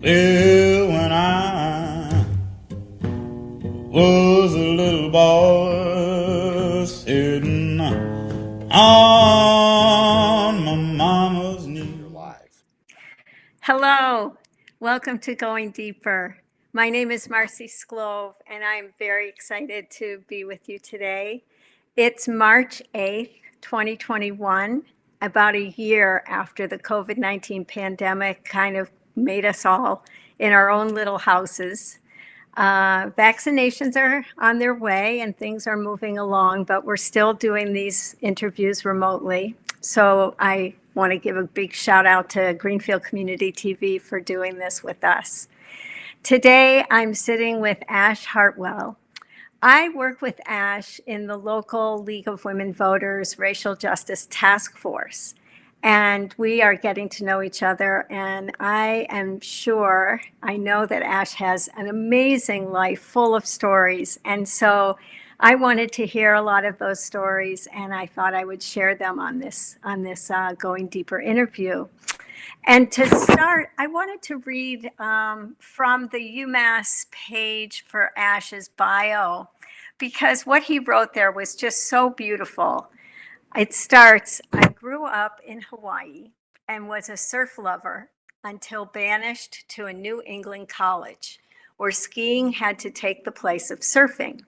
Well, when I was a little boy sitting on my mama's knee. Hello, welcome to Going Deeper. My name is Marcie Sclove, and I'm very excited to be with you today. It's March 8th, 2021, about a year after the COVID-19 pandemic kind of made us all in our own little houses. Vaccinations are on their way and things are moving along, but we're still doing these interviews remotely. So I want to give a big shout out to Greenfield Community TV for doing this with us. Today, I'm sitting with Ash Hartwell. I work with Ash in the local League of Women Voters Racial Justice Task Force. And we are getting to know each other. And I know that Ash has an amazing life full of stories. And so I wanted to hear a lot of those stories, and I thought I would share them on this Going Deeper interview. And to start, I wanted to read from the UMass page for Ash's bio, because what he wrote there was just so beautiful. It starts, I grew up in Hawaii and was a surf lover until banished to a New England college where skiing had to take the place of surfing.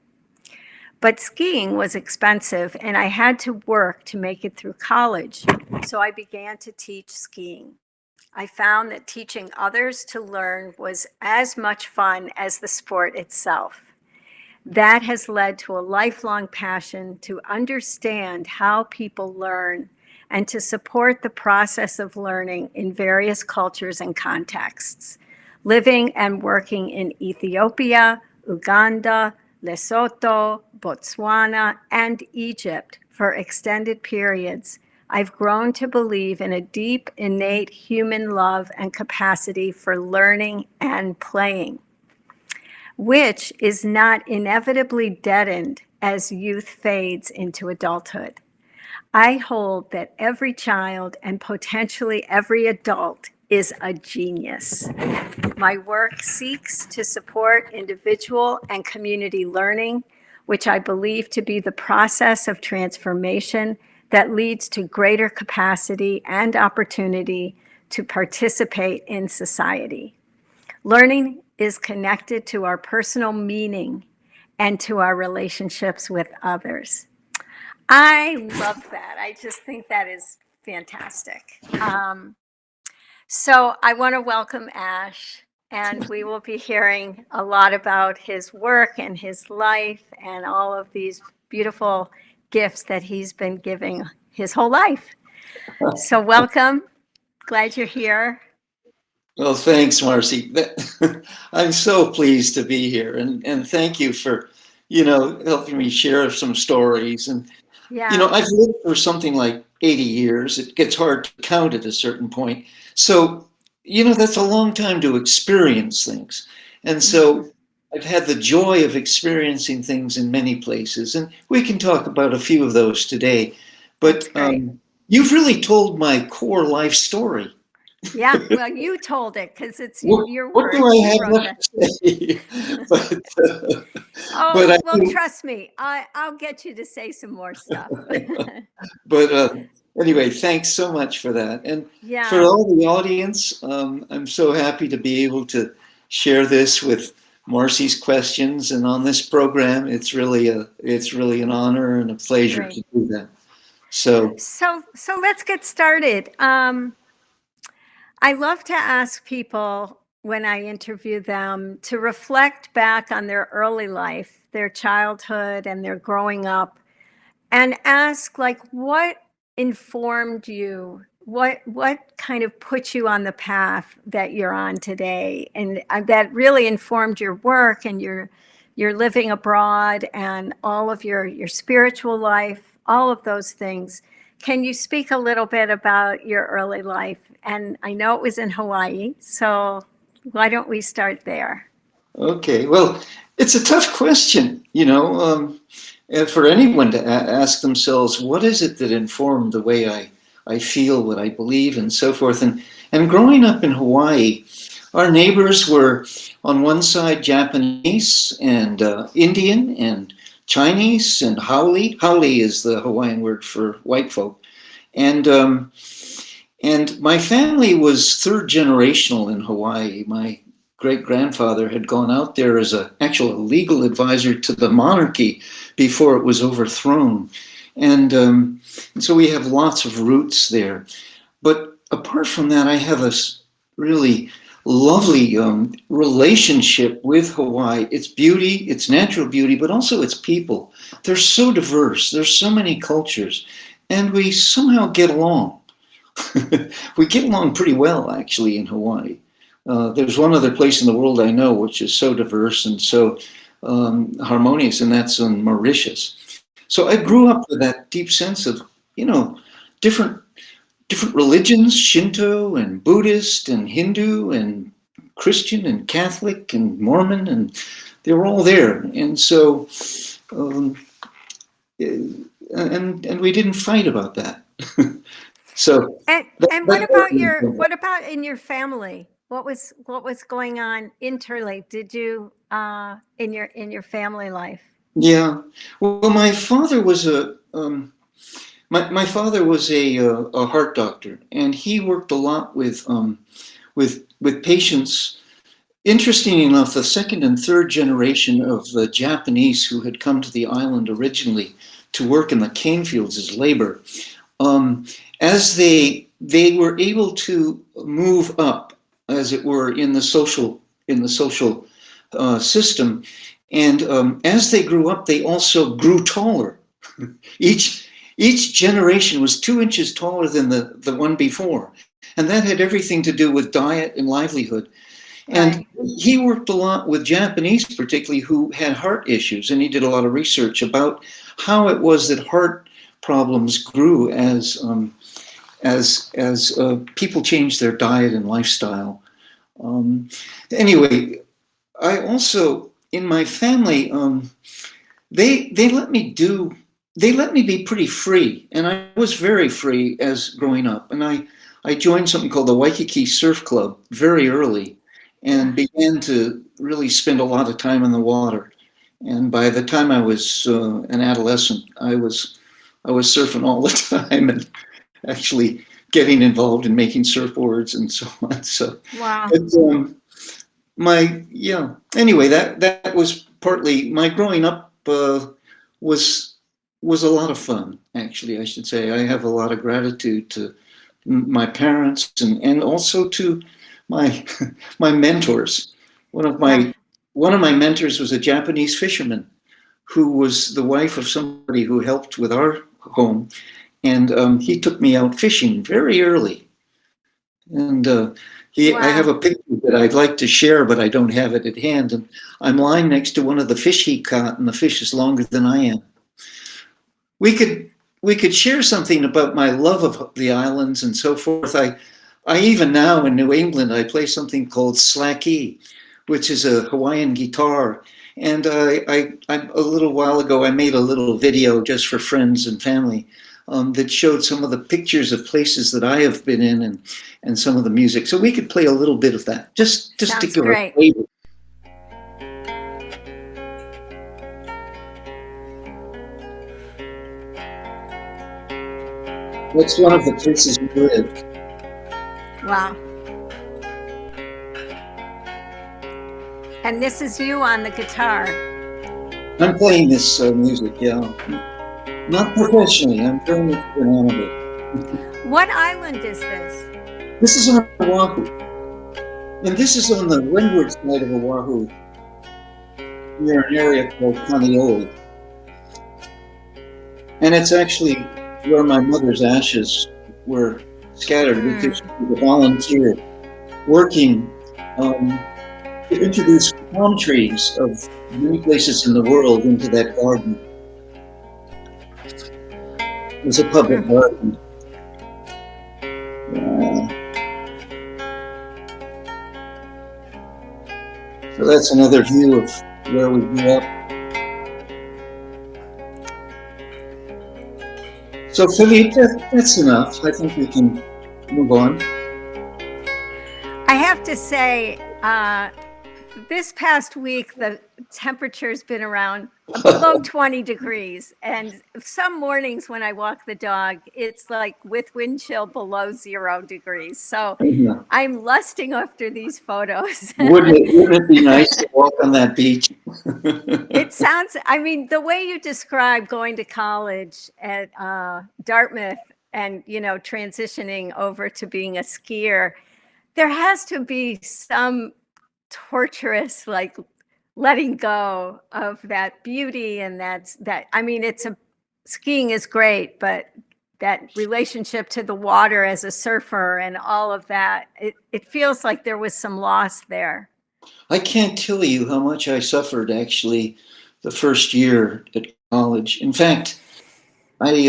But skiing was expensive and I had to work to make it through college, so I began to teach skiing. I found that teaching others to learn was as much fun as the sport itself. That has led to a lifelong passion to understand how people learn and to support the process of learning in various cultures and contexts. Living and working in Ethiopia, Uganda, Lesotho, Botswana, and Egypt for extended periods, I've grown to believe in a deep, innate human love and capacity for learning and playing, which is not inevitably deadened as youth fades into adulthood. I hold that every child and potentially every adult is a genius. My work seeks to support individual and community learning, which I believe to be the process of transformation that leads to greater capacity and opportunity to participate in society. Learning is connected to our personal meaning and to our relationships with others. I love that. I just think that is fantastic. So I want to welcome Ash, and we will be hearing a lot about his work and his life and all of these beautiful gifts that he's been giving his whole life. So welcome. Glad you're here. Well, thanks, Marcie. I'm so pleased to be here, and thank you for, helping me share some stories. And, I've lived for something like 80 years. It gets hard to count at a certain point. So, that's a long time to experience things. And so I've had the joy of experiencing things in many places, and we can talk about a few of those today. But you've really told my core life story. Yeah, well, you told it because it's your words. What do I have left to say? Trust me, I'll get you to say some more stuff. But anyway, thanks so much for that. And for all the audience, I'm so happy to be able to share this with Marcie's questions. And on this program, it's really an honor and a pleasure to do that. So let's get started. I love to ask people when I interview them to reflect back on their early life, their childhood, and their growing up, and ask, like, what informed you? What kind of put you on the path that you're on today, and that really informed your work and your living abroad and all of your spiritual life, all of those things. Can you speak a little bit about your early life? And I know it was in Hawaii, so why don't we start there? Okay, well, it's a tough question, and for anyone to ask themselves, what is it that informed the way I feel, what I believe, and so forth. And growing up in Hawaii, our neighbors were on one side Japanese and Indian and Chinese and Haole. Haole is the Hawaiian word for white folk. And my family was third generational in Hawaii. My great-grandfather had gone out there as an actual legal advisor to the monarchy before it was overthrown. And so we have lots of roots there. But apart from that, I have a really lovely relationship with Hawaii. Its beauty, its natural beauty, but also its people. They're so diverse. There's so many cultures. And we somehow get along. We get along pretty well, actually, in Hawaii. There's one other place in the world I know which is so diverse and so harmonious, and that's on Mauritius. So I grew up with that deep sense of, different religions, Shinto and Buddhist and Hindu and Christian and Catholic and Mormon, and they were all there. And so, and we didn't fight about that. So, what about in your family? What was going on internally? Did you in your family life? Yeah, well, my father was a heart doctor, and he worked a lot with patients. Interesting enough, the second and third generation of the Japanese who had come to the island originally to work in the cane fields as labor, as they were able to move up, as it were, in the social system, and as they grew up, they also grew taller. Each generation was 2 inches taller than the one before, and that had everything to do with diet and livelihood. And he worked a lot with Japanese, particularly, who had heart issues, and he did a lot of research about how it was that heart problems grew as people changed their diet and lifestyle. Anyway, I also, in my family, they let me be pretty free, and I was very free as growing up. And I joined something called the Waikiki Surf Club very early, and began to really spend a lot of time in the water. And by the time I was an adolescent, I was surfing all the time and actually getting involved in making surfboards and so on. So, wow. But, anyway, that was partly my growing up was a lot of fun, actually, I should say. I have a lot of gratitude to my parents and also to my mentors. One of my mentors was a Japanese fisherman who was the wife of somebody who helped with our home, and he took me out fishing very early. And I have a picture that I'd like to share, but I don't have it at hand. And I'm lying next to one of the fish he caught, and the fish is longer than I am. We could share something about my love of the islands and so forth. I even now in New England, I play something called slackey, which is a Hawaiian guitar. And a little while ago, I made a little video just for friends and family that showed some of the pictures of places that I have been in and some of the music. So we could play a little bit of that, just to give a flavor. That's one of the places we lived. Wow. And this is you on the guitar. I'm playing this music, yeah. Not professionally, I'm playing it for an amateur. What island is this? This is on Oahu. And this is on the windward side of Oahu, near an area called Kaneohe. And it's actually where my mother's ashes were scattered because she was a volunteer working to introduce palm trees of many places in the world into that garden. It was a public garden. So that's another view of where we grew up. So Philippe, that's enough. I think we can move on. I have to say, This past week, the temperature's been around below 20 degrees. And some mornings when I walk the dog, it's like with wind chill below 0 degrees. So I'm lusting after these photos. Wouldn't it be nice to walk on that beach? It sounds, I mean, the way you describe going to college at Dartmouth and, you know, transitioning over to being a skier, there has to be some torturous, like, letting go of that beauty. And I mean, skiing is great, but that relationship to the water as a surfer and all of that, it feels like there was some loss there. I can't tell you how much I suffered actually the first year at college. In fact, I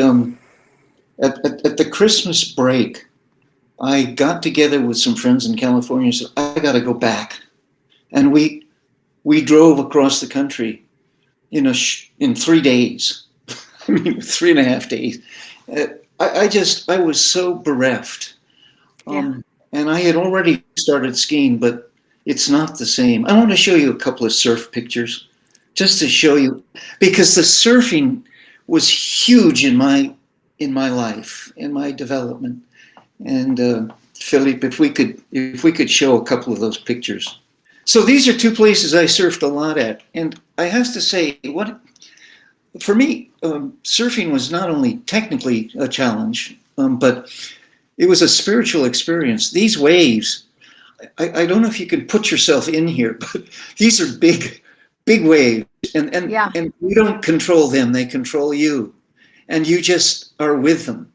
at the Christmas break, I got together with some friends in California and said, I got to go back. And we drove across the country, you know, in 3 days. I mean, 3.5 days. I was so bereft. And I had already started skiing, but it's not the same. I want to show you a couple of surf pictures just to show you, because the surfing was huge in my life, in my development. And Philippe, if we could show a couple of those pictures. So these are two places I surfed a lot at. And I have to say, for me, surfing was not only technically a challenge, but it was a spiritual experience. These waves, I don't know if you can put yourself in here, but these are big waves. And you don't control them, they control you. And you just are with them.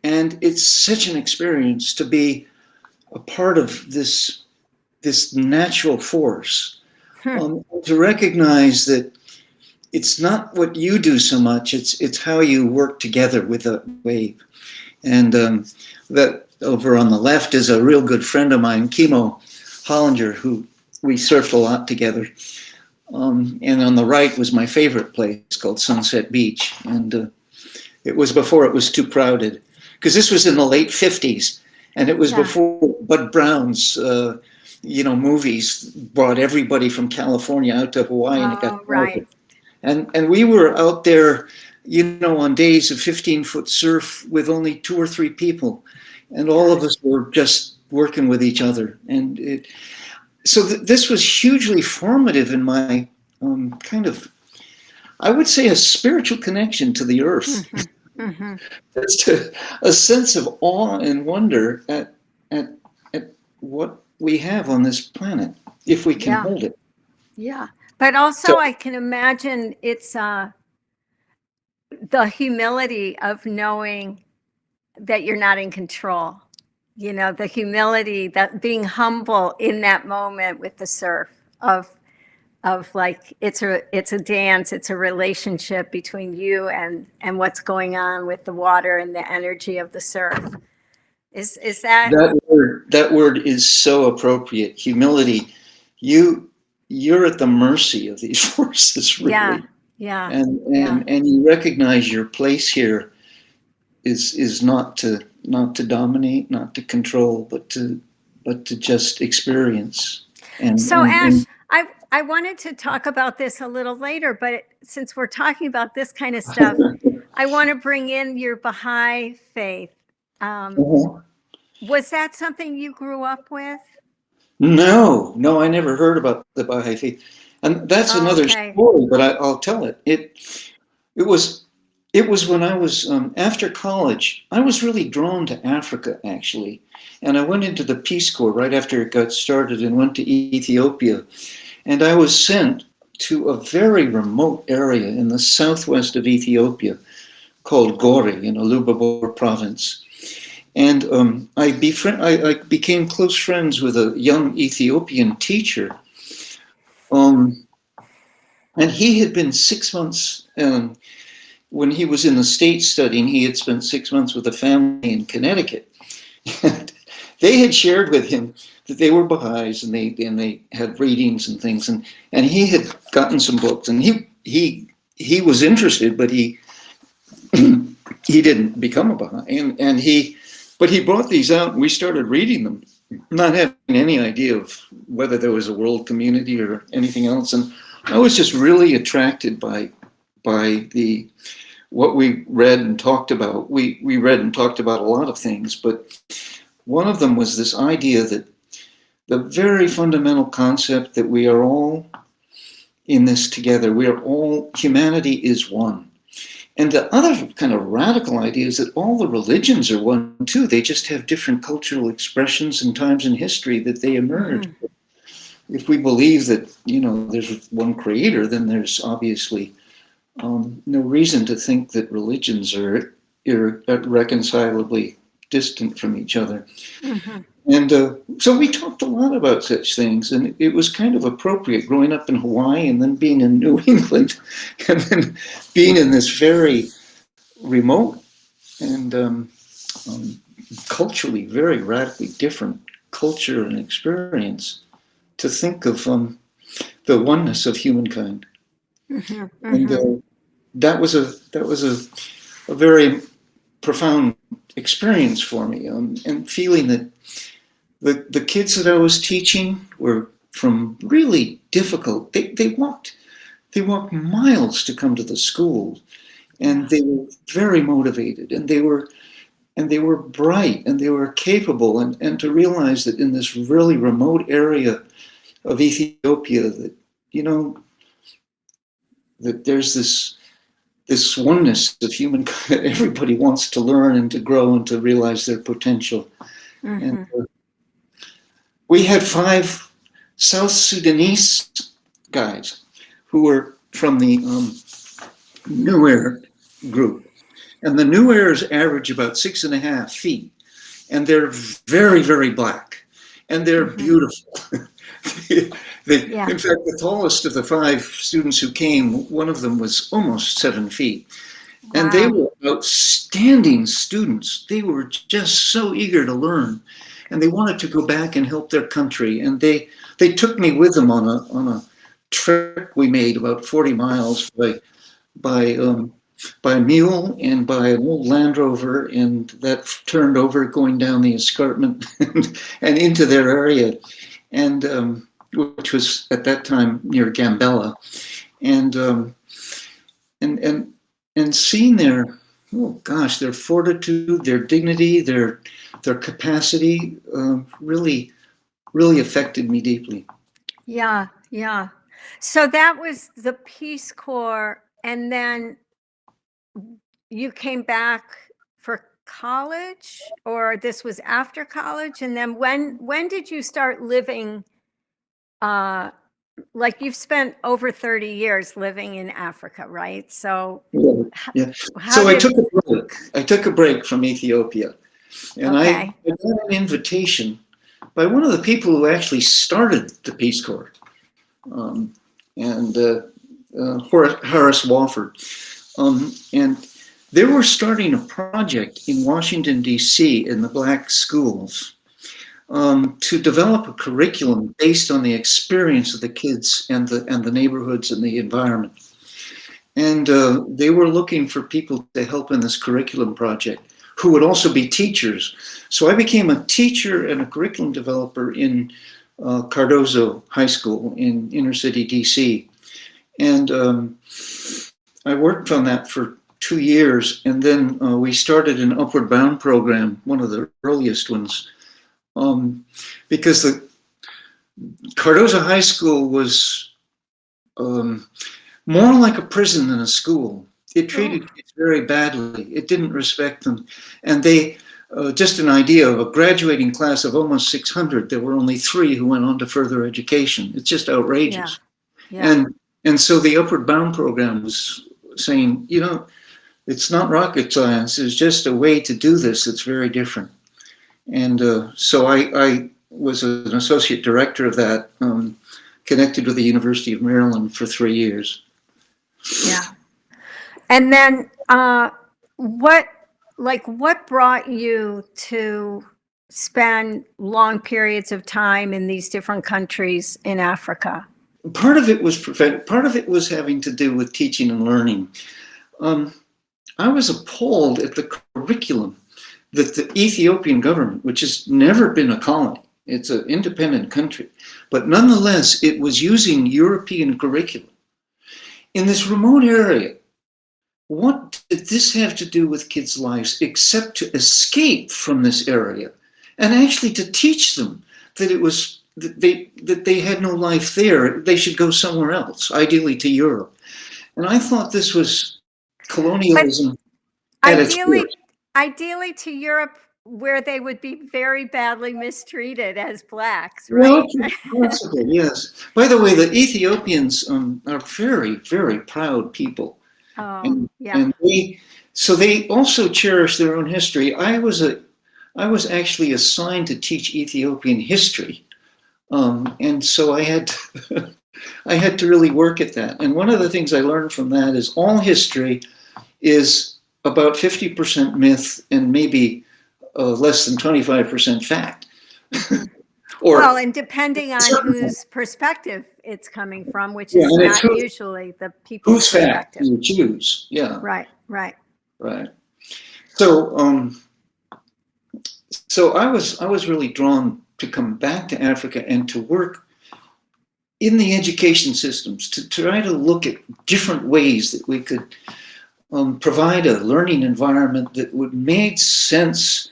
And it's such an experience to be a part of this natural force, to recognize that it's not what you do so much, it's how you work together with a wave. And that over on the left is a real good friend of mine, Kimo Hollinger, who we surfed a lot together. And on the right was my favorite place called Sunset Beach. And it was before it was too crowded, because this was in the late 50s. And it was before Bud Brown's movies brought everybody from California out to Hawaii. And it got right. And we were out there, on days of 15-foot surf with only 2 or 3 people. And all of us were just working with each other. And this was hugely formative in my I would say, a spiritual connection to the earth. Just a sense of awe and wonder at what we have on this planet, if we can hold it. Yeah. But also I can imagine it's the humility of knowing that you're not in control. The humility, that being humble in that moment with the surf of like, it's a dance, it's a relationship between you and what's going on with the water and the energy of the surf. Is that word is so appropriate. Humility. You're at the mercy of these forces, really. Yeah. And you recognize your place here is not to dominate, not to control, but to just experience. Ash, I wanted to talk about this a little later, but since we're talking about this kind of stuff, I want to bring in your Baha'i faith. Was that something you grew up with? No, I never heard about the Baha'i faith, and that's another story. But I'll tell it. It was when I was after college. I was really drawn to Africa, actually, and I went into the Peace Corps right after it got started and went to Ethiopia. And I was sent to a very remote area in the southwest of Ethiopia called Gore in Ilubabor province. And I became close friends with a young Ethiopian teacher. And he had been 6 months, when he was in the States studying, he had spent 6 months with a family in Connecticut. And they had shared with him that they were Baha'is, and they had readings and things, and he had gotten some books, and he was interested, but he didn't become a Baha'i, and he But he brought these out and we started reading them, not having any idea of whether there was a world community or anything else. And I was just really attracted by the what we read and talked about. We read and talked about a lot of things, but one of them was this idea that the very fundamental concept that we are all in this together. We are all, humanity is one. And the other kind of radical idea is that all the religions are one too. They just have different cultural expressions and times in history that they emerge. If we believe that, there's one creator, then there's obviously no reason to think that religions are irreconcilably distant from each other. Mm-hmm. And so we talked a lot about such things, and it was kind of appropriate growing up in Hawaii and then being in New England and then being in this very remote and culturally very radically different culture and experience to think of the oneness of humankind. Mm-hmm, mm-hmm. And that was a very profound experience for me, and feeling that the kids that I was teaching were from really difficult. They walked miles to come to the school, and they were very motivated, and they were bright, and they were capable, and to realize that in this really remote area of Ethiopia, that that there's this oneness of humankind. Everybody wants to learn and to grow and to realize their potential. Mm-hmm. And we had 5 South Sudanese guys who were from the New Air group. And the New Airs average about 6.5 feet. And they're very, very black. And they're beautiful. In fact, the tallest of the 5 students who came, one of them was almost 7 feet. And they were outstanding students. They were just so eager to learn. And they wanted to go back and help their country. And they took me with them on a trip we made about 40 miles by mule and by an old Land Rover, and that turned over going down the escarpment and into their area, and which was at that time near Gambella, and seeing their fortitude, their dignity, their capacity really affected me deeply. Yeah. So that was the Peace Corps, and then you came back for college, or this was after college? And then when did you start living? Like, you've spent over 30 years living in Africa, right? So yeah. So I took a break from Ethiopia, and I got an invitation by one of the people who actually started the Peace Corps, and Horace Wofford, and they were starting a project in Washington, D.C. in the black schools to develop a curriculum based on the experience of the kids and the neighborhoods and the environment. And they were looking for people to help in this curriculum project who would also be teachers. So I became a teacher and a curriculum developer in Cardozo High School in inner city D.C. And I worked on that for 2 years, and then we started an Upward Bound program, one of the earliest ones, because the Cardozo High School was more like a prison than a school. It treated kids very badly. It didn't respect them. And they, just an idea of a graduating class of almost 600, there were only 3 who went on to further education. It's just outrageous. Yeah. And so the Upward Bound program was saying, it's not rocket science. It's just a way to do this that's very different. And so I was an associate director of that, connected with the University of Maryland for 3 years. Yeah. And then what brought you to spend long periods of time in these different countries in Africa? Part of it was having to do with teaching and learning. I was appalled at the curriculum that the Ethiopian government, which has never been a colony, it's an independent country, but nonetheless, it was using European curriculum in this remote area. What did this have to do with kids' lives except to escape from this area and actually to teach them that it was that they had no life there, they should go somewhere else, ideally to Europe. And I thought this was colonialism at its worst. Ideally to Europe, where they would be very badly mistreated as blacks, right? Well, possible, yes. By the way, the Ethiopians are very, very proud people. Oh, yeah. And they also cherish their own history. I was actually assigned to teach Ethiopian history, and so I had to really work at that. And one of the things I learned from that is all history is about 50% myth and maybe less than 25% fact. Well, and depending on whose perspective it's coming from, which is not usually the people's perspective. You choose, yeah. Right. So, so I was really drawn to come back to Africa and to work in the education systems to try to look at different ways that we could provide a learning environment that would make sense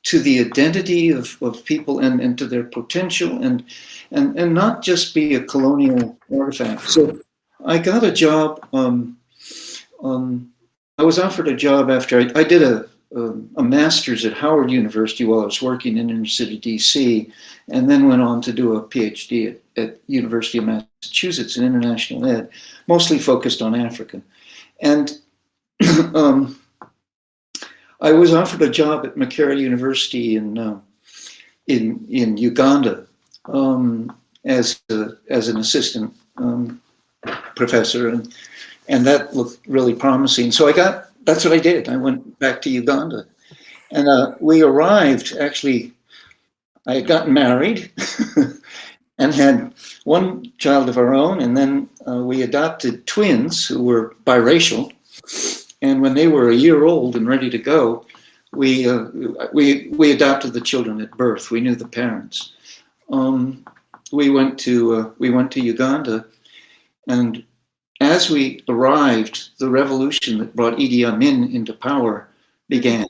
to the identity of people and to their potential and not just be a colonial artifact. So I got a job. I was offered a job after I did a master's at Howard University while I was working in inner city DC, and then went on to do a PhD at University of Massachusetts in international ed, mostly focused on Africa. And I was offered a job at Makerere University in Uganda as an assistant professor, and that looked really promising. So that's what I did. I went back to Uganda, and we arrived. Actually, I had gotten married and had one child of our own, and then we adopted twins who were biracial. And when they were a year old and ready to go, we adopted the children at birth. We knew the parents. We went to Uganda, and as we arrived, the revolution that brought Idi Amin into power began.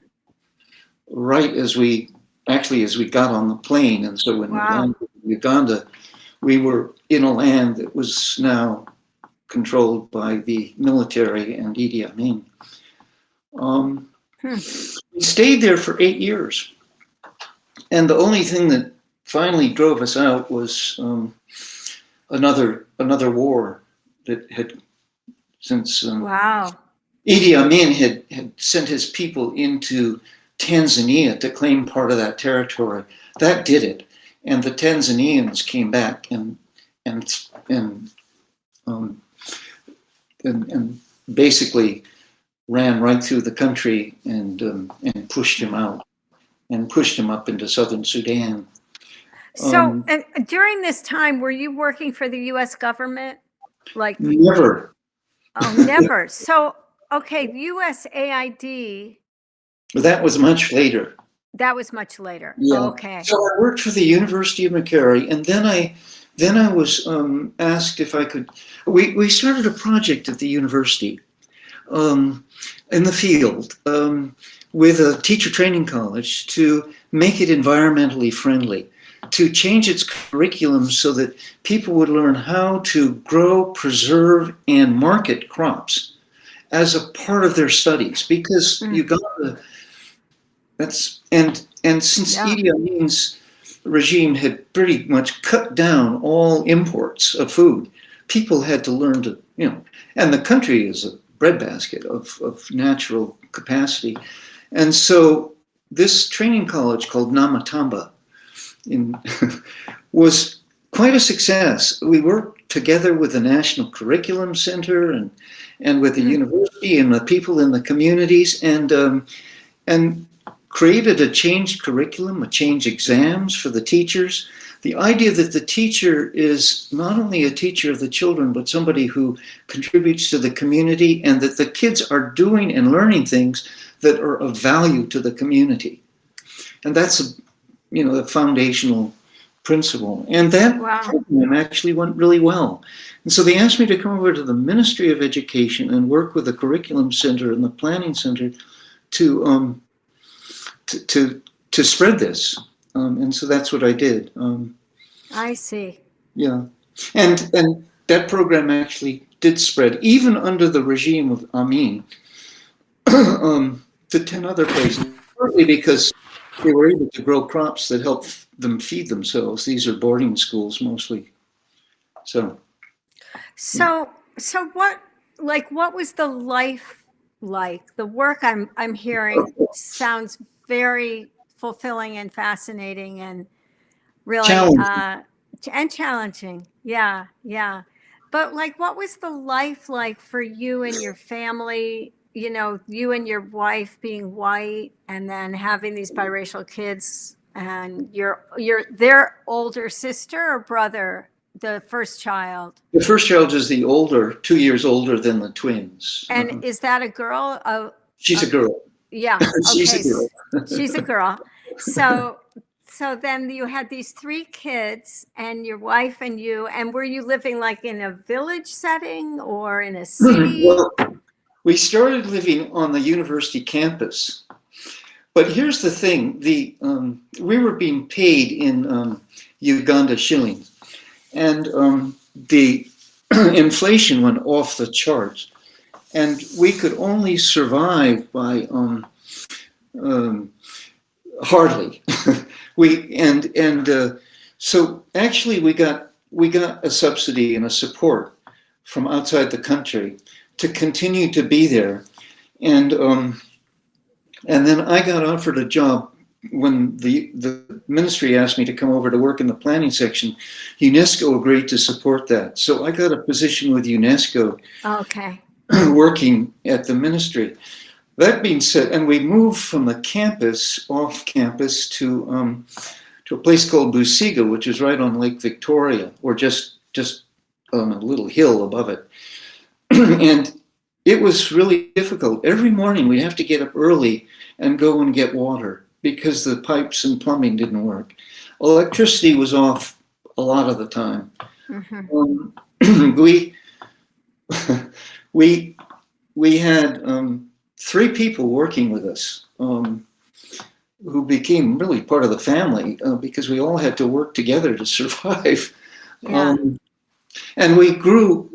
Right as we got on the plane, and so when we landed in Uganda, we were in a land that was now controlled by the military and Idi Amin. We stayed there for 8 years, and the only thing that finally drove us out was another war that had since Idi Amin had sent his people into Tanzania to claim part of that territory. That did it, and the Tanzanians came back and basically ran right through the country and pushed him out and pushed him up into southern Sudan. So, and during this time, were you working for the U.S. government? Like never. Oh, never. So, okay, USAID. That was much later. That was much later. Yeah. Okay. So I worked for the University of Makerere, and then I was asked if I could. We started a project at the university in the field with a teacher training college to make it environmentally friendly, to change its curriculum so that people would learn how to grow, preserve, and market crops as a part of their studies. Because Uganda, and since Idi Amin's regime had pretty much cut down all imports of food, people had to learn to, and the country is a breadbasket of natural capacity. And so this training college called Namatamba was quite a success. We worked together with the National Curriculum Center and with the university and the people in the communities and created a changed curriculum, a changed exams for the teachers. The idea that the teacher is not only a teacher of the children, but somebody who contributes to the community, and that the kids are doing and learning things that are of value to the community. that's a foundational principle. And that program actually went really well. And so they asked me to come over to the Ministry of Education and work with the Curriculum Center and the Planning Center to spread this. And so that's what I did. I see. Yeah. And that program actually did spread, even under the regime of Amin, to 10 other places, partly because they were able to grow crops that helped them feed themselves. These are boarding schools mostly. So what was the life like? The work I'm hearing sounds very fulfilling and fascinating and really challenging. Yeah. But what was the life like for you and your family? You and your wife being white and then having these biracial kids, and their older sister or brother, the first child. The first child is the older, 2 years older than the twins. And is that a girl? She's a girl. Yeah. She's a girl. She's a girl. So then you had these 3 kids and your wife and you, and were you living in a village setting or in a city? Well, we started living on the university campus. But here's the thing, we were being paid in Uganda shillings, and the inflation went off the charts, and we could only survive by hardly. So actually we got a subsidy and a support from outside the country to continue to be there, and then I got offered a job when the ministry asked me to come over to work in the planning section. UNESCO agreed to support that, so I got a position with UNESCO. Okay. Working at the ministry. That being said, and we moved from the campus, off campus, to a place called Busiga, which is right on Lake Victoria, or just on a little hill above it. And it was really difficult. Every morning we'd have to get up early and go and get water because the pipes and plumbing didn't work. Electricity was off a lot of the time. Mm-hmm. We had 3 people working with us who became really part of the family because we all had to work together to survive. Yeah. And we grew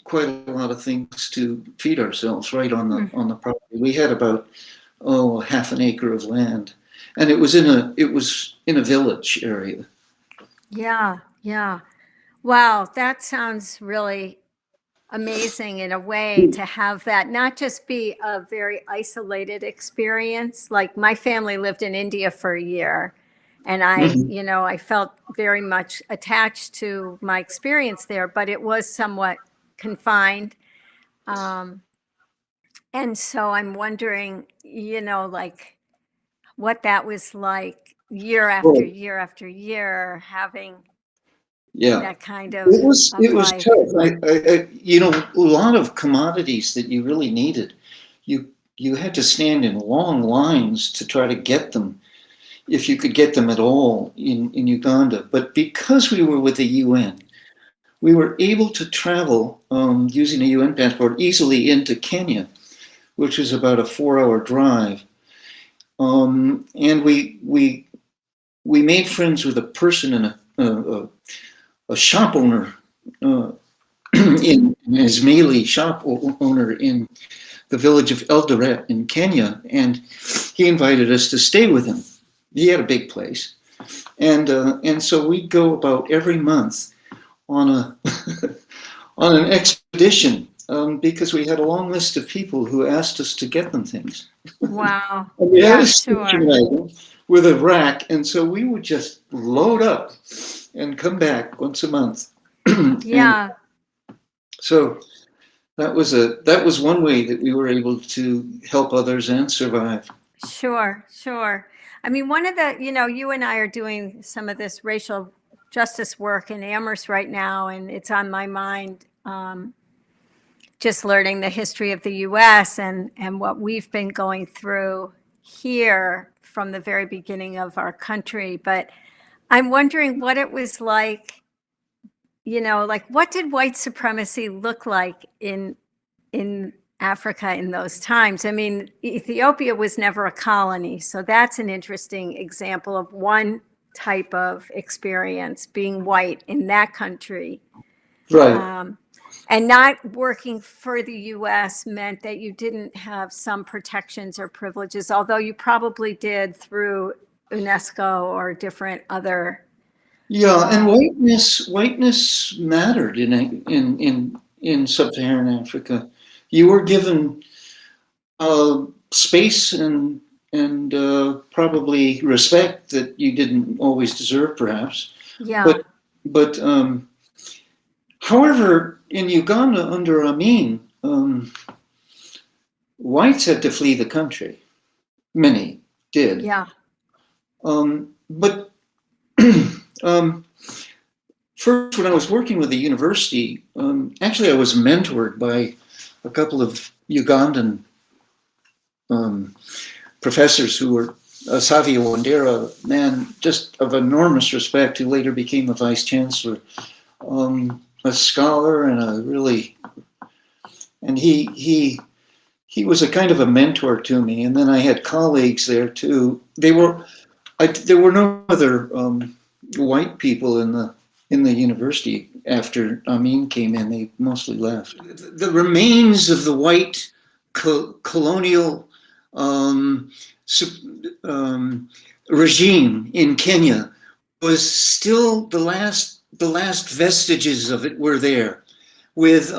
quite a lot of things to feed ourselves right on the property. We had about half an acre of land, and it was in a village area. Yeah. Wow, that sounds really amazing in a way to have that not just be a very isolated experience. Like my family lived in India for a year, and I felt very much attached to my experience there, but it was somewhat confined. And so I'm wondering, what that was like year after year after year, having that kind of it was life. tough. A lot of commodities that you really needed, you had to stand in long lines to try to get them, if you could get them at all in Uganda. But because we were with the UN, we were able to travel using a UN passport easily into Kenya, which was about a 4-hour drive. And we made friends with a person and a shop owner, in Ismaili shop owner in the village of Eldoret in Kenya, and he invited us to stay with him. He had a big place, and so we'd go about every month on an expedition because we had a long list of people who asked us to get them things. Wow! And we had a station wagon with a rack, and so we would just load up and come back once a month. Yeah. So that was one way that we were able to help others and survive. Sure. I mean, one of the, you and I are doing some of this racial justice work in Amherst right now, and it's on my mind, just learning the history of the U.S. and what we've been going through here from the very beginning of our country, but I'm wondering what it was like, like what did white supremacy look like in Africa in those times? I mean, Ethiopia was never a colony, so that's an interesting example of one type of experience, being white in that country. Right. And not working for the US meant that you didn't have some protections or privileges, although you probably did through UNESCO or different other. Yeah, and whiteness mattered in sub-Saharan Africa. You were given space and probably respect that you didn't always deserve, perhaps. Yeah. But however, in Uganda under Amin, whites had to flee the country. Many did. Yeah. But first, when I was working with the university, actually I was mentored by a couple of Ugandan professors who were Savio Wandera, man just of enormous respect, who later became a vice chancellor, a scholar and he was a kind of a mentor to me. And then I had colleagues there too. There were no other white people in the university after Amin came in. They mostly left. The remains of the white colonial regime in Kenya was still the last vestiges of it were there, with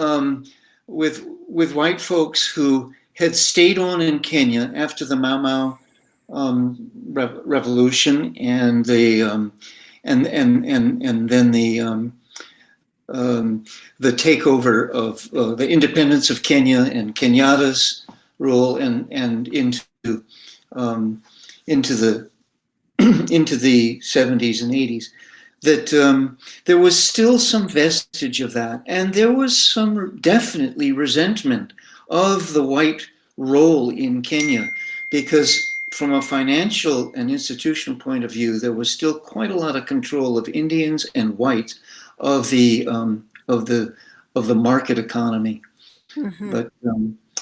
white folks who had stayed on in Kenya after the Mau Mau revolution and the and then the takeover of the independence of Kenya and Kenyatta's rule and into the into the 70s and 80s, that there was still some vestige of that, and there was some definitely resentment of the white role in Kenya, because from a financial and institutional point of view, there was still quite a lot of control of Indians and whites of the market economy. Mm-hmm. But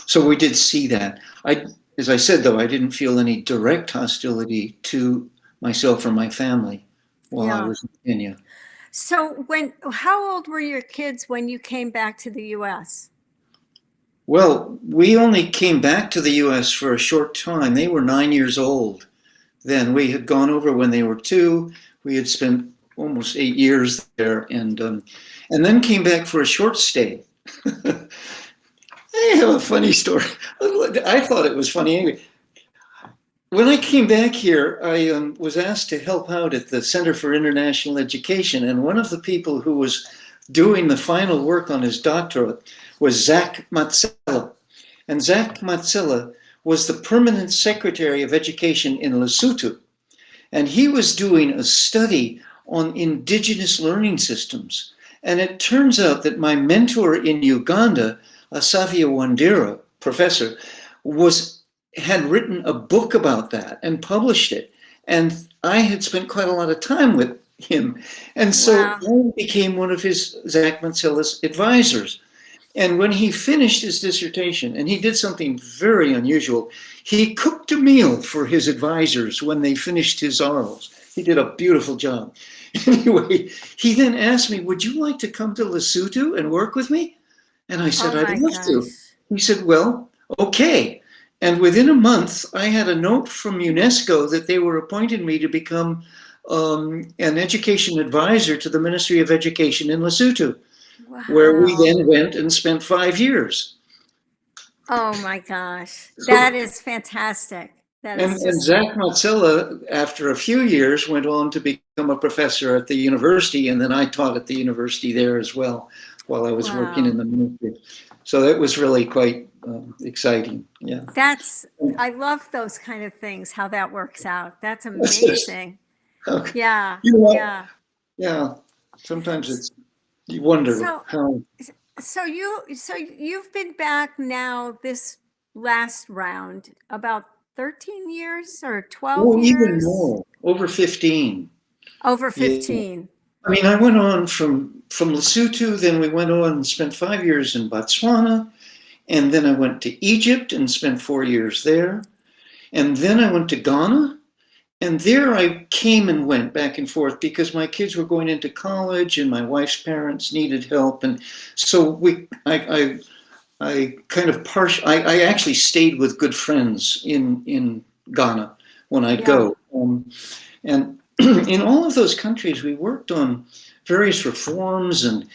so we did see that. As I said, though, I didn't feel any direct hostility to myself or my family while I was in Kenya. So how old were your kids when you came back to the U.S.? Well, we only came back to the U.S. for a short time. They were 9 years old then. We had gone over when they were 2. We had spent almost 8 years there, and then came back for a short stay. I have a funny story. I thought it was funny anyway. When I came back here, I was asked to help out at the Center for International Education, and one of the people who was doing the final work on his doctorate was Zach Matsela. And Zach Matsela was the permanent secretary of education in Lesotho. And he was doing a study on indigenous learning systems. And it turns out that my mentor in Uganda, Savio Wandera, professor, had written a book about that and published it. And I had spent quite a lot of time with him. And so I became one of Zach Matsela's advisors. And when he finished his dissertation, and he did something very unusual, he cooked a meal for his advisors when they finished his orals. He did a beautiful job. Anyway, he then asked me, would you like to come to Lesotho and work with me? And I said, I'd love to. He said, well, okay. And within a month, I had a note from UNESCO that they were appointing me to become an education advisor to the Ministry of Education in Lesotho, where we then went and spent 5 years. Oh my gosh, that is fantastic. And Zach Matsela, after a few years, went on to become a professor at the university, and then I taught at the university there as well while I was working in the ministry. So that was really quite exciting. Yeah. I love those kind of things, how that works out. That's amazing. Okay. Yeah. Yeah. Sometimes you wonder how. So you've been back now this last round about 13 years or 12 Oh, even years? more, over 15. Over Yeah. 15. I mean, I went on from Lesotho, then we went on and spent 5 years in Botswana, and then I went to Egypt and spent 4 years there. And then I went to Ghana, and there I came and went back and forth because my kids were going into college and my wife's parents needed help. And so I kind of I actually stayed with good friends in Ghana when I'd go. And in all of those countries, we worked on various reforms and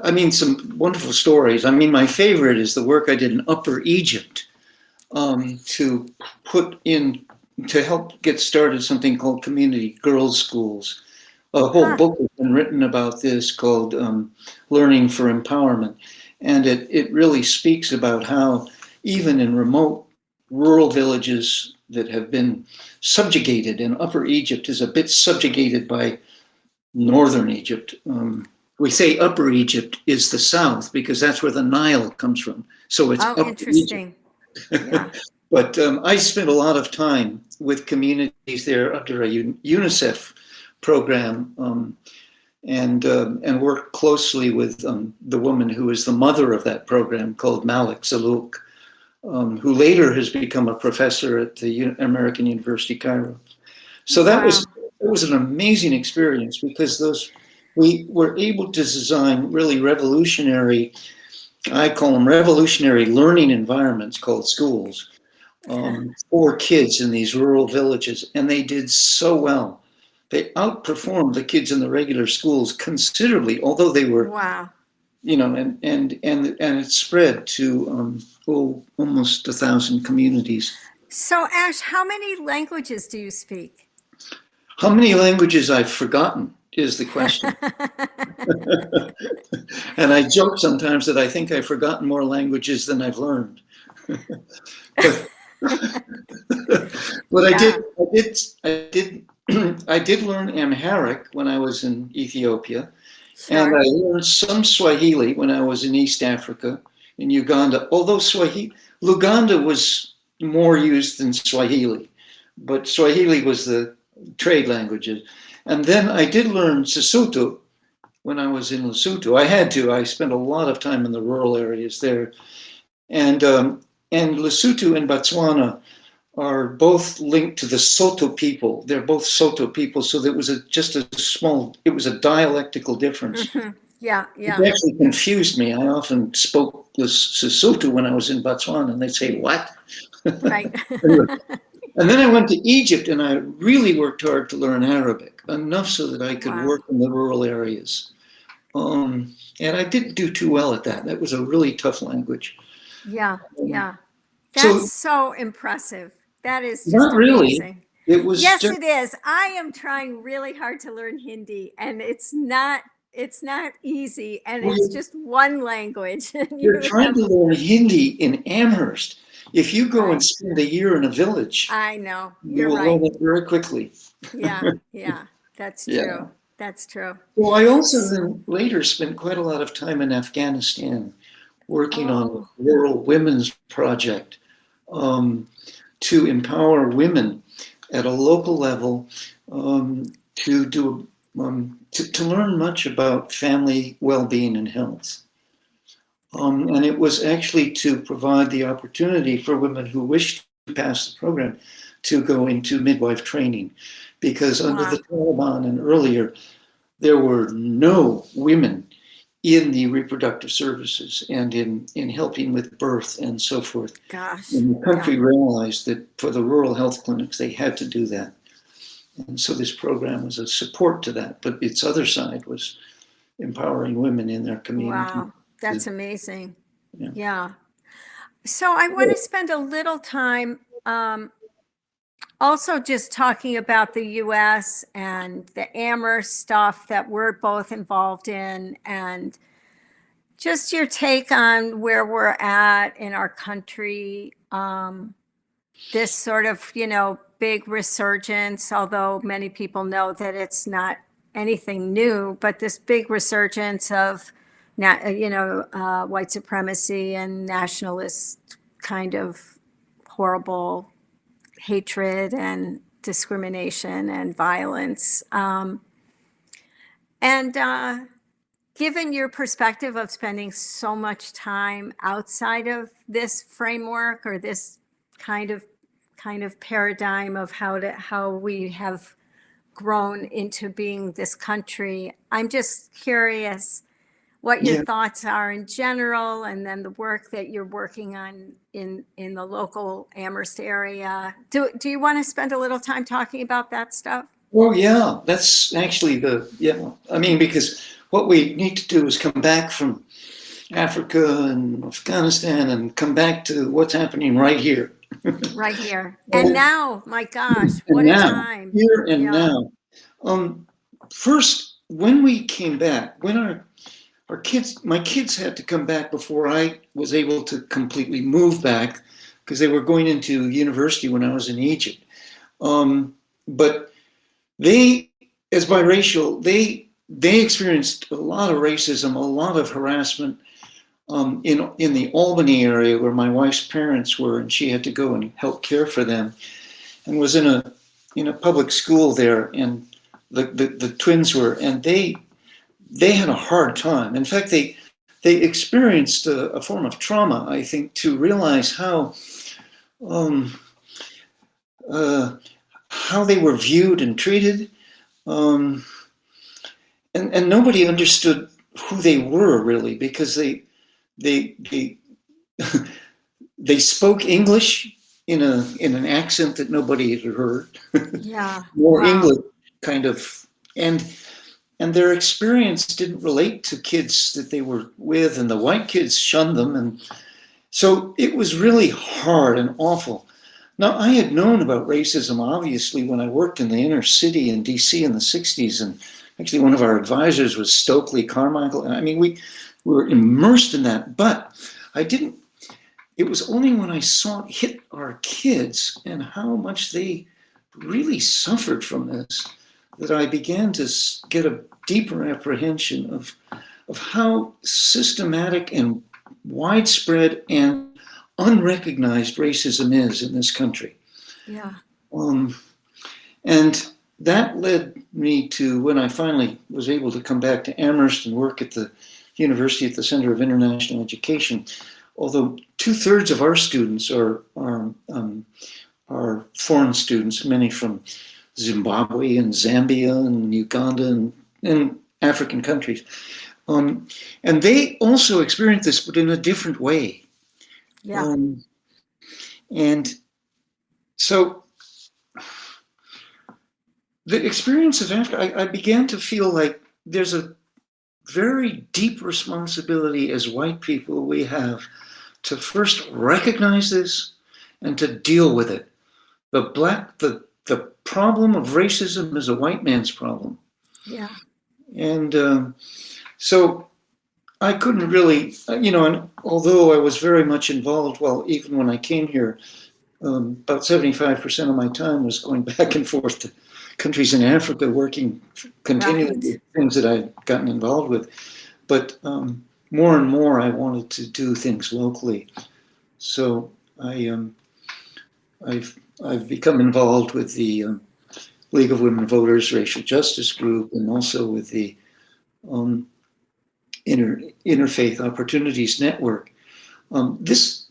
I mean, some wonderful stories. I mean, my favorite is the work I did in Upper Egypt to put in, to help get started something called community girls' schools. A whole book has been written about this called Learning for Empowerment. And it really speaks about how even in remote rural villages that have been subjugated, and Upper Egypt is a bit subjugated by northern Egypt. We say Upper Egypt is the south because that's where the Nile comes from. So it's Upper interesting. Egypt. Yeah. But I spent a lot of time with communities there under a UNICEF program and worked closely with the woman who is the mother of that program called Malik Zalouk, who later has become a professor at the American University Cairo. So that was an amazing experience because we were able to design really revolutionary, I call them revolutionary learning environments called schools for kids in these rural villages. And they did so well. They outperformed the kids in the regular schools considerably, although they were, you know, and it spread to almost 1,000 communities. So, Ash, how many languages do you speak? How many languages I've forgotten is the question. And I joke sometimes that I think I've forgotten more languages than I've learned. But I did learn Amharic when I was in Ethiopia, and I learned some Swahili when I was in East Africa, in Uganda. Although Luganda was more used than Swahili, but Swahili was the trade languages. And then I did learn Sesotho when I was in Lesotho. I had to. I spent a lot of time in the rural areas there, and Lesotho and Botswana are both linked to the Soto people. They're both Soto people, so there was it was a dialectical difference. Mm-hmm. Yeah. It actually confused me. I often spoke Sesotho when I was in Botswana, and they'd say, "What?" Right. And then I went to Egypt, and I really worked hard to learn Arabic, enough so that I could work in the rural areas. And I didn't do too well at that. That was a really tough language. Yeah. That's so impressive. That is just not really. Amazing. It was yes, it is. I am trying really hard to learn Hindi, and it's not easy, and it's just one language. You're trying to learn Hindi in Amherst. If you go and spend a year in a village, I know. You will learn it very quickly. Yeah, that's true. That's true. Well, I also then later spent quite a lot of time in Afghanistan working on a rural women's project to empower women at a local level to learn much about family well-being and health. And it was actually to provide the opportunity for women who wished to pass the program to go into midwife training, because under the Taliban and earlier, there were no women in the reproductive services and in helping with birth and so forth. And the country realized that for the rural health clinics, they had to do that. And so this program was a support to that, but its other side was empowering women in their community. Wow, that's amazing. Yeah. So I want to spend a little time also just talking about the U.S. and the Amherst stuff that we're both involved in, and just your take on where we're at in our country. This sort of, big resurgence, although many people know that it's not anything new, but this big resurgence of, white supremacy and nationalist kind of horrible hatred and discrimination and violence. And given your perspective of spending so much time outside of this framework or this kind of paradigm of how we have grown into being this country, I'm just curious what your thoughts are in general, and then the work that you're working on in the local Amherst area. Do you want to spend a little time talking about that stuff? Well, yeah, that's actually I mean, because what we need to do is come back from Africa and Afghanistan and come back to what's happening right here. Right here. And now, my gosh, what a time. Here and now. First, when we came back, when my kids had to come back before I was able to completely move back because they were going into university when I was in Egypt. But they, as biracial, they experienced a lot of racism, a lot of harassment in the Albany area where my wife's parents were, and she had to go and help care for them, and was in a public school there, and the twins were, and they had a hard time. In fact, they experienced a form of trauma, I think, to realize how they were viewed and treated, and nobody understood who they were really, because they they spoke English in an accent that nobody had heard. Yeah. More wow. English kind of, and their experience didn't relate to kids that they were with, and the white kids shunned them, and so it was really hard and awful. Now, I had known about racism, obviously, when I worked in the inner city in DC in the 60s, and actually one of our advisors was Stokely Carmichael. I mean, we were immersed in that, but it was only when I saw it hit our kids and how much they really suffered from this that I began to get a deeper apprehension of how systematic and widespread and unrecognized racism is in this country. Yeah. And that led me to, when I finally was able to come back to Amherst and work at the university at the Center of International Education, although 2/3 of our students are foreign students, many from Zimbabwe and Zambia and Uganda and African countries. And they also experience this, but in a different way. Yeah. And so the experience of Africa, I began to feel like there's a very deep responsibility as white people we have to first recognize this and to deal with it. The problem of racism is a white man's problem. Yeah. And so I couldn't really, and although I was very much involved, well, even when I came here, about 75% of my time was going back and forth to countries in Africa, working continually with things that I'd gotten involved with. But more and more, I wanted to do things locally. So I've become involved with the League of Women Voters Racial Justice Group, and also with the Interfaith Opportunities Network. This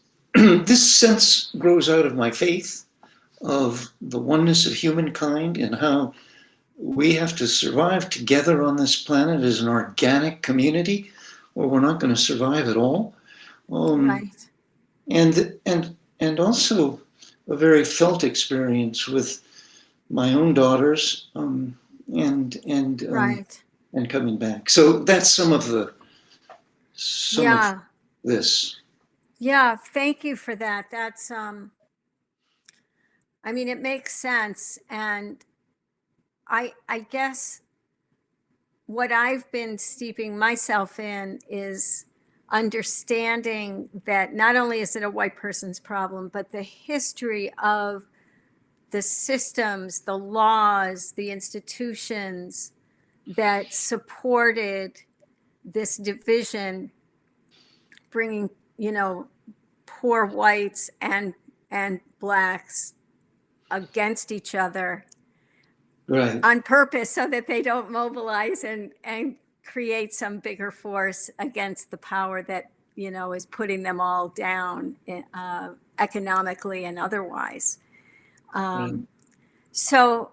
sense grows out of my faith of the oneness of humankind and how we have to survive together on this planet as an organic community, or we're not going to survive at all. Right. And also a very felt experience with my own daughters, and coming back. So that's some of this. Yeah, thank you for that. That's I mean, it makes sense. And I guess what I've been steeping myself in is understanding that not only is it a white person's problem, but the history of the systems, the laws, the institutions that supported this division, bringing, poor whites and blacks against each other Right. on purpose so that they don't mobilize and create some bigger force against the power that, is putting them all down economically and otherwise. Right. So,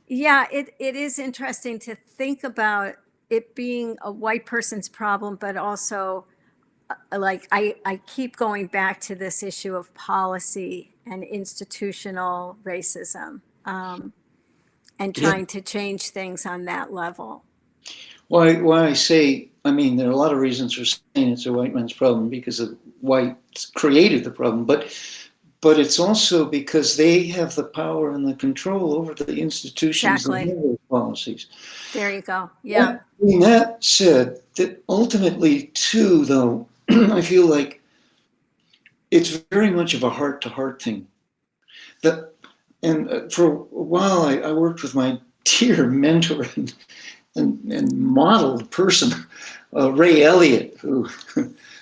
yeah, it is interesting to think about it being a white person's problem, but also like I keep going back to this issue of policy and institutional racism, and Yeah. trying to change things on that level. Why I say, I mean, there are a lot of reasons for saying it's a white man's problem because the whites created the problem, but it's also because they have the power and the control over the institutions and Exactly. those policies. There you go. Yeah. That said, that ultimately, too, though, I feel like it's very much of a heart-to-heart thing. And for a while, I worked with my dear mentor and model person, Ray Elliott, who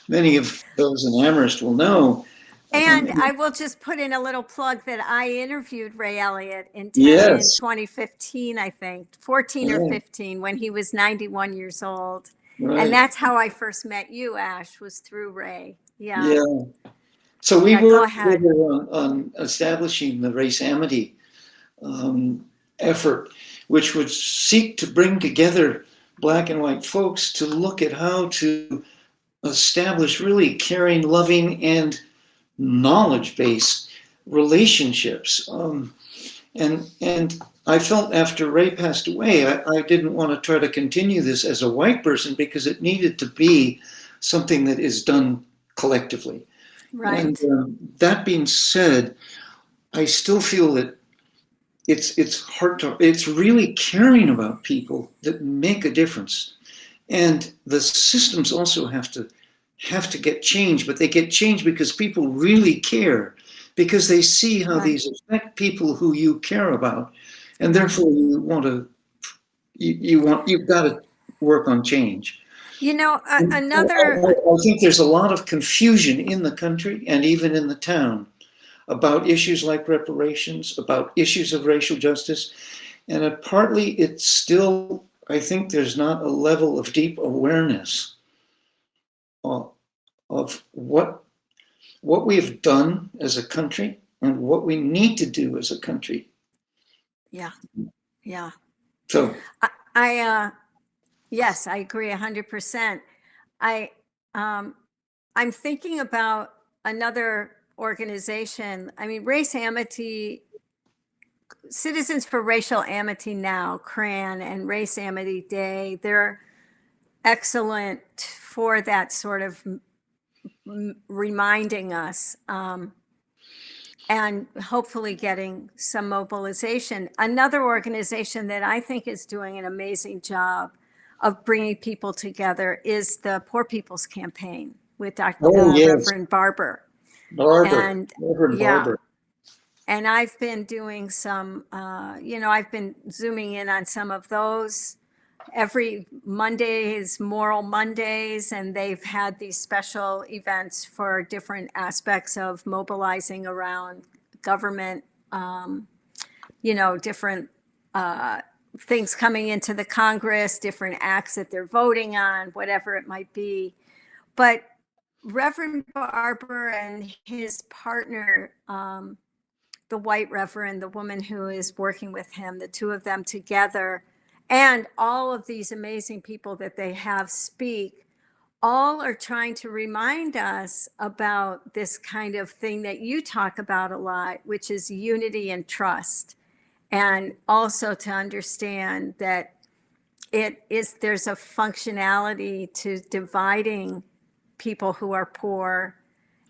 many of those in Amherst will know. And I will just put in a little plug that I interviewed Ray Elliott in Yes. 2015, I think, 14 or 15, when he was 91 years old. Right. And that's how I first met you, Ash, was through Ray. Yeah. So we worked ahead. on establishing the race amity effort, which would seek to bring together black and white folks to look at how to establish really caring, loving, and knowledge-based relationships. And I felt after Ray passed away, I didn't want to try to continue this as a white person because it needed to be something that is done collectively. Right. And that being said, I still feel that it's really caring about people that make a difference. And the systems also have to get changed, but they get changed because people really care, because they see how these affect people who you care about, and therefore you've got to work on change. I think there's a lot of confusion in the country and even in the town about issues like reparations, about issues of racial justice, and partly it's still, I think there's not a level of deep awareness of what we have done as a country and what we need to do as a country. Yeah. So yes, I agree 100%. I'm thinking about another organization. I mean, Race Amity, Citizens for Racial Amity Now, CRAN, and Race Amity Day, they're excellent for that sort of reminding us, and hopefully getting some mobilization. Another organization that I think is doing an amazing job of bringing people together is the Poor People's Campaign with Dr. Reverend Barber. Reverend Barber. And I've been doing some, I've been zooming in on some of those. Every Monday is Moral Mondays, and they've had these special events for different aspects of mobilizing around government, different things coming into the Congress, different acts that they're voting on, whatever it might be. But Reverend Barber and his partner, the white reverend, the woman who is working with him, the two of them together, and all of these amazing people that they have speak, all are trying to remind us about this kind of thing that you talk about a lot, which is unity and trust. And also to understand that there's a functionality to dividing people who are poor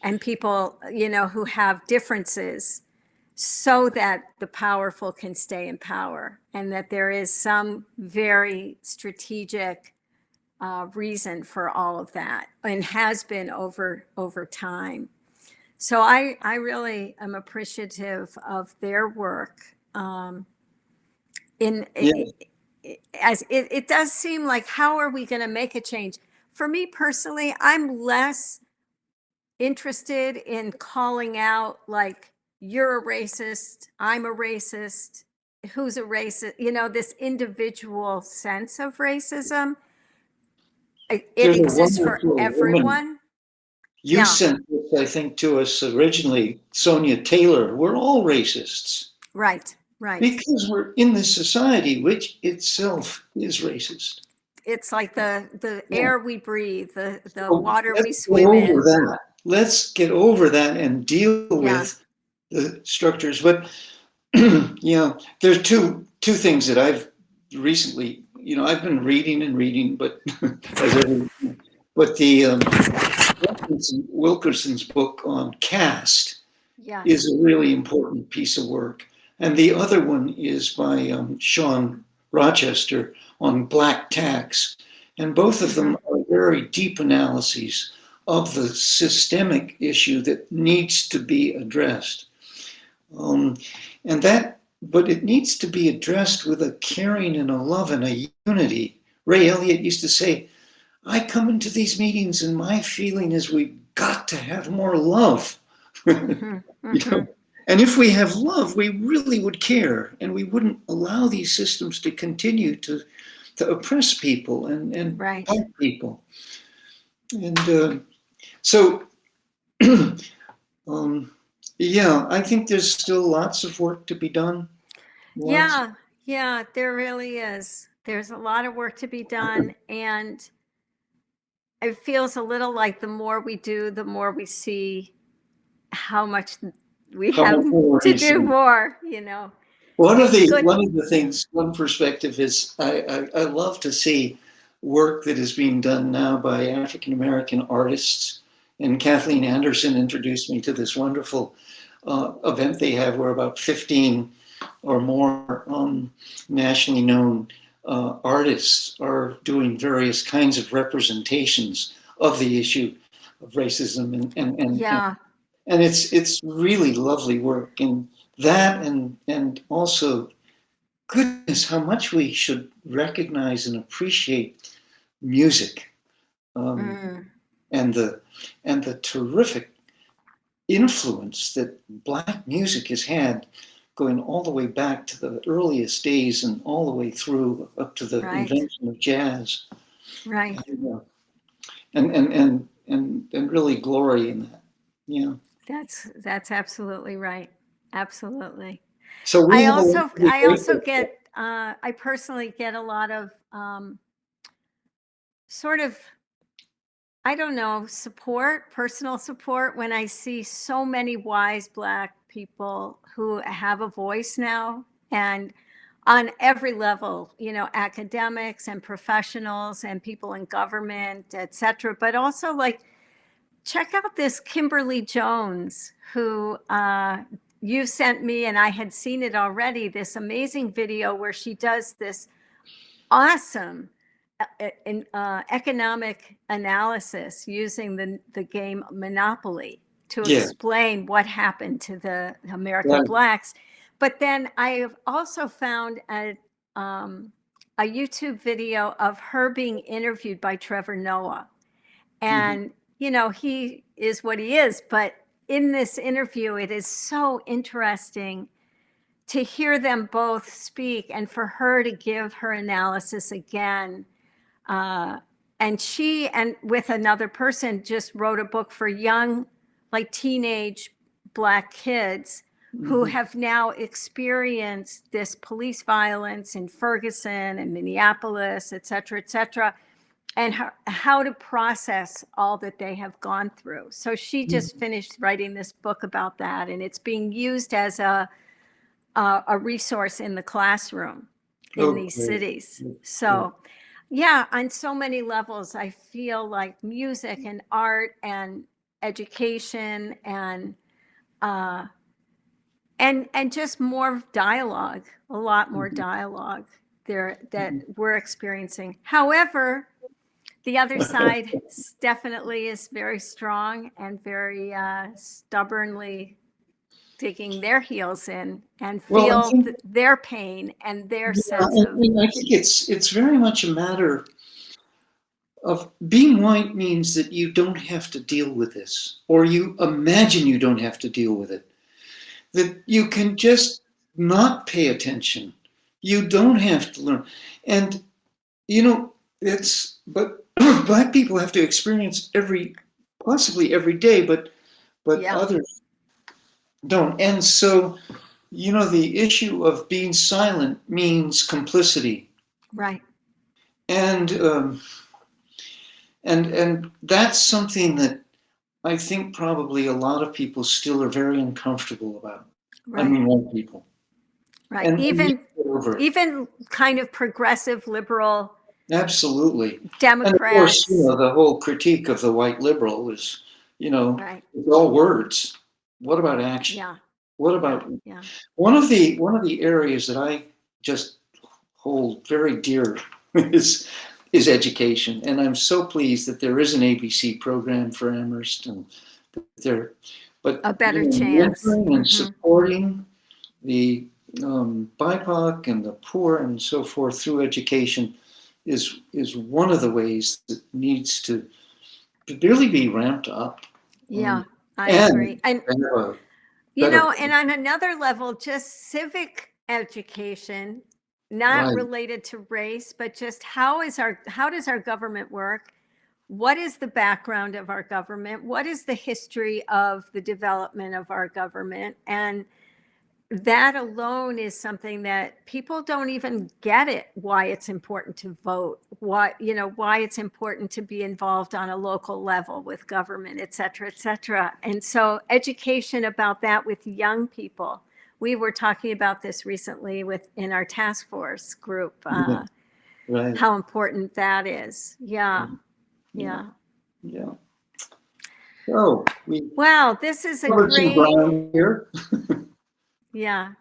and people, who have differences, so that the powerful can stay in power, and that there is some very strategic reason for all of that, and has been over time. So I really am appreciative of their work. As it does seem like, how are we going to make a change? For me personally, I'm less interested in calling out like you're a racist, I'm a racist, who's a racist, this individual sense of racism. It There's a exists for wonderful woman. everyone. You sent this, I think, to us originally, Sonia Taylor. We're all racists. Right. Because we're in this society, which itself is racist. It's like the air we breathe, the water we Let's swim get over in. that. Let's get over that and deal with the structures. But there's two things that I've recently, I've been reading and reading, but Wilkerson's book on caste is a really important piece of work. And the other one is by Sean Rochester on black tax. And both of them are very deep analyses of the systemic issue that needs to be addressed. But it needs to be addressed with a caring and a love and a unity. Ray Elliott used to say, I come into these meetings and my feeling is we've got to have more love. And if we have love, we really would care, and we wouldn't allow these systems to continue to oppress people and fight people. And so, I think there's still lots of work to be done. Yeah, there really is. There's a lot of work to be done, and it feels a little like the more we do, the more we see how much we have to do more, One of the things, one perspective is I love to see work that is being done now by African American artists. And Kathleen Anderson introduced me to this wonderful event they have where about 15 or more nationally known artists are doing various kinds of representations of the issue of racism and it's really lovely work, and that and also, goodness, how much we should recognize and appreciate music, and the terrific influence that Black music has had, going all the way back to the earliest days and all the way through up to the invention of jazz, and really glory in that. That's absolutely right. Absolutely. So I also get I personally get a lot of sort of, I don't know, personal support when I see so many wise Black people who have a voice now, and on every level, academics and professionals and people in government, etc. But also, like, check out this Kimberly Jones, who you sent me, and I had seen it already, this amazing video where she does this awesome economic analysis using the game Monopoly to explain what happened to the American Blacks. But then I have also found a YouTube video of her being interviewed by Trevor Noah. And he is what he is, but in this interview, it is so interesting to hear them both speak and for her to give her analysis again. And she, and with another person, just wrote a book for young, like teenage Black kids who have now experienced this police violence in Ferguson and Minneapolis, et cetera, and how to process all that they have gone through. So she just finished writing this book about that, and it's being used as a resource in the classroom in these cities. So on so many levels, I feel like music and art and education and just more dialogue, a lot more dialogue there that we're experiencing. However, the other side definitely is very strong and very stubbornly digging their heels in and feel their pain and their sense of. I think it's very much a matter of being white means that you don't have to deal with this, or you imagine you don't have to deal with it. that you can just not pay attention. You don't have to learn. And, but Black people have to experience possibly every day, but others don't. And so, the issue of being silent means complicity. Right. And that's something that I think probably a lot of people still are very uncomfortable about. Right. I mean, white people. Right. And even kind of progressive liberal. Absolutely. Democrats. And of course, the whole critique of the white liberal is, right. It's all words. What about action? Yeah. What about one of the areas that I just hold very dear is education, and I'm so pleased that there is an ABC program for Amherst, and a better chance and supporting the BIPOC and the poor and so forth through education is one of the ways that needs to really be ramped up. Yeah, I agree. And and on another level, just civic education, not related to race, but just how does our government work? What is the background of our government? What is the history of the development of our government? And that alone is something that people don't even get it, why it's important to vote, why it's important to be involved on a local level with government, et cetera, et cetera. And so education about that with young people. We were talking about this recently in our task force group, how important that is. Yeah. Oh, wow, this is a great here. Yeah.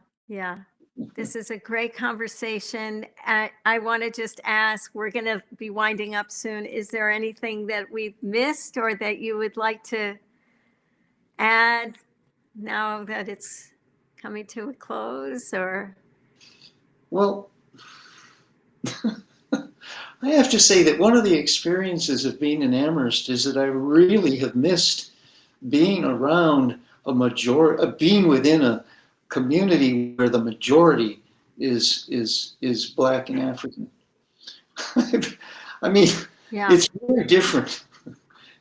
This is a great conversation. I want to just ask, we're going to be winding up soon. Is there anything that we've missed or that you would like to add now that it's coming to a close? Or well, I have to say that one of the experiences of being in Amherst is that I really have missed being around being within a community where the majority is Black and African. I mean, it's very different.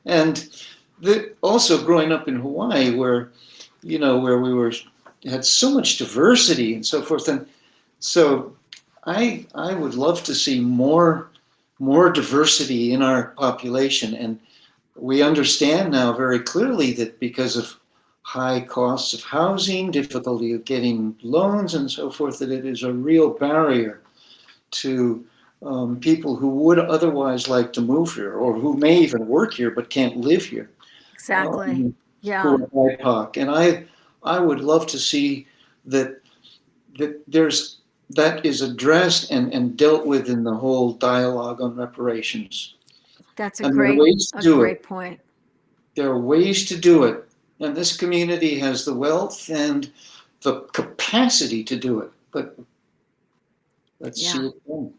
And also growing up in Hawaii, where we had so much diversity and so forth, and so I would love to see more diversity in our population. And we understand now very clearly that because of high costs of housing, difficulty of getting loans and so forth, that it is a real barrier to people who would otherwise like to move here, or who may even work here but can't live here. Exactly. Who are BIPOC. And I would love to see that that is addressed and dealt with in the whole dialogue on reparations. That's a great point. There are ways to do it. And this community has the wealth and the capacity to do it. But let's see it done.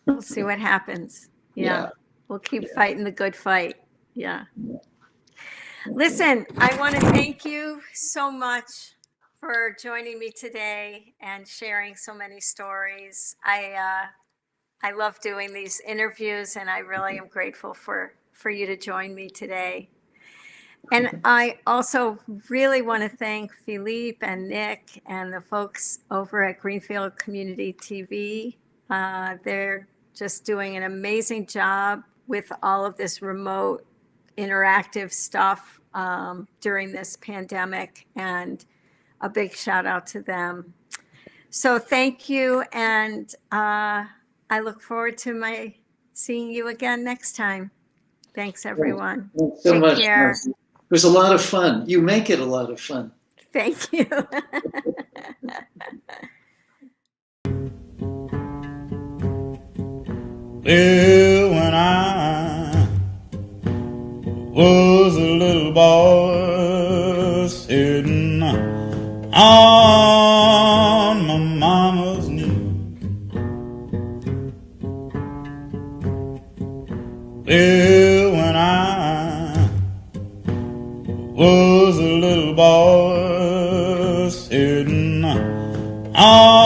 We'll see what happens. We'll keep fighting the good fight. Listen, I want to thank you so much for joining me today and sharing so many stories. I love doing these interviews, and I really am grateful for you to join me today. And I also really want to thank Philippe and Nick and the folks over at Greenfield Community TV. They're just doing an amazing job with all of this remote interactive stuff during this pandemic, and a big shout out to them. So thank you, and I look forward to seeing you again next time. Thanks, everyone. Thanks so much, care. Marcie. It was a lot of fun. You make it a lot of fun. Thank you. Well, when I was a little boy sitting on my mama's knee, well, when I was a little boy sitting on